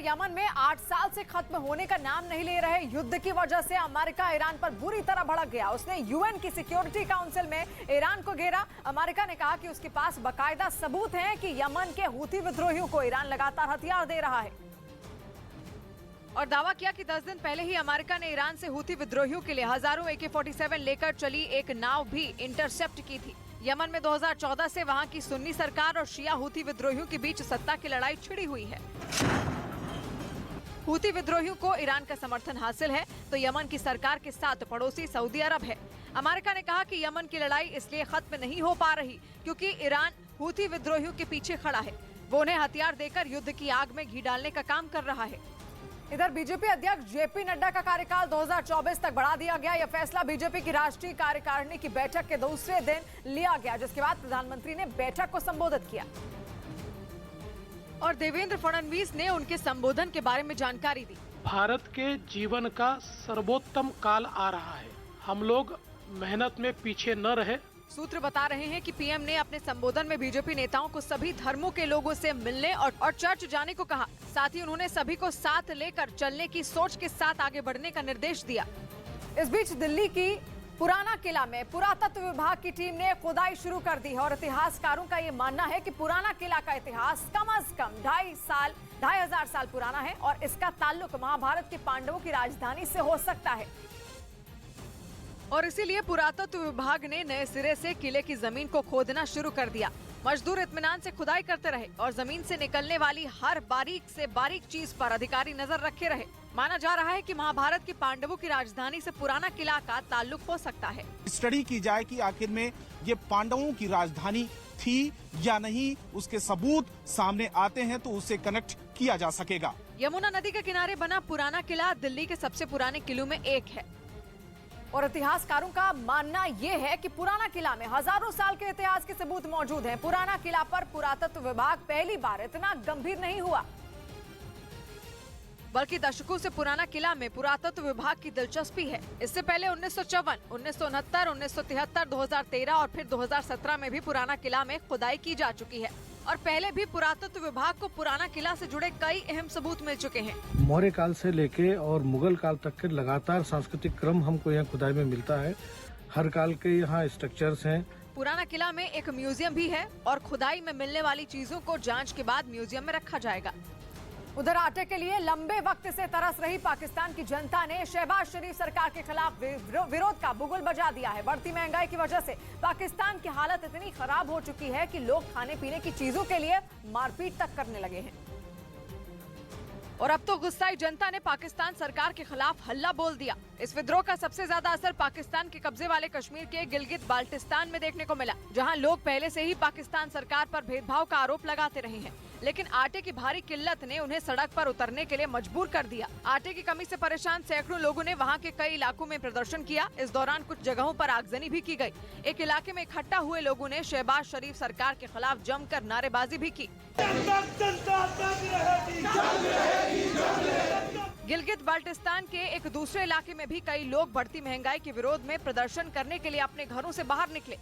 उधर यमन में 8 साल से खत्म होने का नाम नहीं ले रहे युद्ध की वजह से अमेरिका ईरान पर बुरी तरह भड़क गया। उसने यूएन की सिक्योरिटी काउंसिल में ईरान को घेरा। अमेरिका ने कहा कि उसके पास बाकायदा सबूत हैं कि यमन के हूथी विद्रोहियों को ईरान लगातार हथियार दे रहा है और दावा किया कि 10 दिन पहले ही अमेरिका ने ईरान से हूथी विद्रोहियों के लिए हजारों AK-47 लेकर चली एक नाव भी इंटरसेप्ट की थी। यमन में 2014 से वहां की सुन्नी सरकार और शिया हूथी विद्रोहियों के बीच सत्ता की लड़ाई छिड़ी हुई है। हूथी विद्रोहियों को ईरान का समर्थन हासिल है तो यमन की सरकार के साथ पड़ोसी सऊदी अरब है। अमेरिका ने कहा कि यमन की लड़ाई इसलिए खत्म नहीं हो पा रही क्योंकि ईरान हूथी विद्रोहियों के पीछे खड़ा है। वो उन्हें हथियार देकर युद्ध की आग में घी डालने का काम कर रहा है। इधर बीजेपी अध्यक्ष JP नड्डा का कार्यकाल 2024 तक बढ़ा दिया गया। यह फैसला बीजेपी की राष्ट्रीय कार्यकारिणी की बैठक के दूसरे दिन लिया गया, जिसके बाद प्रधानमंत्री ने बैठक को संबोधित किया और देवेंद्र फडणवीस ने उनके संबोधन के बारे में जानकारी दी। भारत के जीवन का सर्वोत्तम काल आ रहा है। हम लोग मेहनत में पीछे न रहे। सूत्र बता रहे हैं कि पीएम ने अपने संबोधन में बीजेपी नेताओं को सभी धर्मों के लोगों से मिलने और चर्च जाने को कहा। साथ ही उन्होंने सभी को साथ लेकर चलने की सोच के साथ आगे बढ़ने का निर्देश दिया। इस बीच दिल्ली की पुराना किला में पुरातत्व विभाग की टीम ने खुदाई शुरू कर दी है और इतिहासकारों का ये मानना है कि पुराना किला का इतिहास कम से कम 2,500 साल पुराना है और इसका ताल्लुक महाभारत के पांडवों की राजधानी से हो सकता है और इसीलिए पुरातत्व विभाग ने नए सिरे से किले की जमीन को खोदना शुरू कर दिया। मजदूर इत्मीनान से खुदाई करते रहे और जमीन से निकलने वाली हर बारीक से बारीक चीज पर अधिकारी नजर रखे रहे। माना जा रहा है कि महाभारत के पांडवों की राजधानी से पुराना किला का ताल्लुक हो सकता है। स्टडी की जाए कि आखिर में ये पांडवों की राजधानी थी या नहीं, उसके सबूत सामने आते हैं तो उसे कनेक्ट किया जा सकेगा। यमुना नदी के किनारे बना पुराना किला दिल्ली के सबसे पुराने किलों में एक है और इतिहासकारों का मानना यह है कि पुराना किला में हजारों साल के इतिहास के सबूत मौजूद हैं। पुराना किला पर पुरातत्व विभाग पहली बार इतना गंभीर नहीं हुआ, बल्कि दशकों से पुराना किला में पुरातत्व विभाग की दिलचस्पी है। इससे पहले 1954, 1969, 1973, 2013 और फिर 2017 में भी पुराना किला में खुदाई की जा चुकी है और पहले भी पुरातत्व विभाग को पुराना किला से जुड़े कई अहम सबूत मिल चुके हैं। मौर्य काल से लेके और मुगल काल तक के लगातार सांस्कृतिक क्रम हमको यहाँ खुदाई में मिलता है। हर काल के यहाँ स्ट्रक्चर्स हैं। पुराना किला में एक म्यूजियम भी है और खुदाई में मिलने वाली चीजों को जांच के बाद म्यूजियम में रखा जाएगा। उधर आटे के लिए लंबे वक्त से तरस रही पाकिस्तान की जनता ने शहबाज शरीफ सरकार के खिलाफ विरोध का बुगुल बजा दिया है। बढ़ती महंगाई की वजह से पाकिस्तान की हालत इतनी खराब हो चुकी है कि लोग खाने पीने की चीजों के लिए मारपीट तक करने लगे हैं और अब तो गुस्साई जनता ने पाकिस्तान सरकार के खिलाफ हल्ला बोल दिया। इस विद्रोह का सबसे ज्यादा असर पाकिस्तान के कब्जे वाले कश्मीर के गिलगित बाल्टिस्तान में देखने को मिला, जहां लोग पहले से ही पाकिस्तान सरकार पर भेदभाव का आरोप लगाते रहे हैं, लेकिन आटे की भारी किल्लत ने उन्हें सड़क पर उतरने के लिए मजबूर कर दिया। आटे की कमी से परेशान सैकड़ों लोगों ने वहां के कई इलाकों में प्रदर्शन किया। इस दौरान कुछ जगहों पर आगजनी भी की गई। एक इलाके में इकट्ठा हुए लोगों ने शहबाज शरीफ सरकार के खिलाफ जमकर नारेबाजी भी की। गिलगित बाल्टिस्तान के एक दूसरे इलाके में भी कई लोग बढ़ती महंगाई के विरोध में प्रदर्शन करने के लिए अपने घरों से बाहर निकले।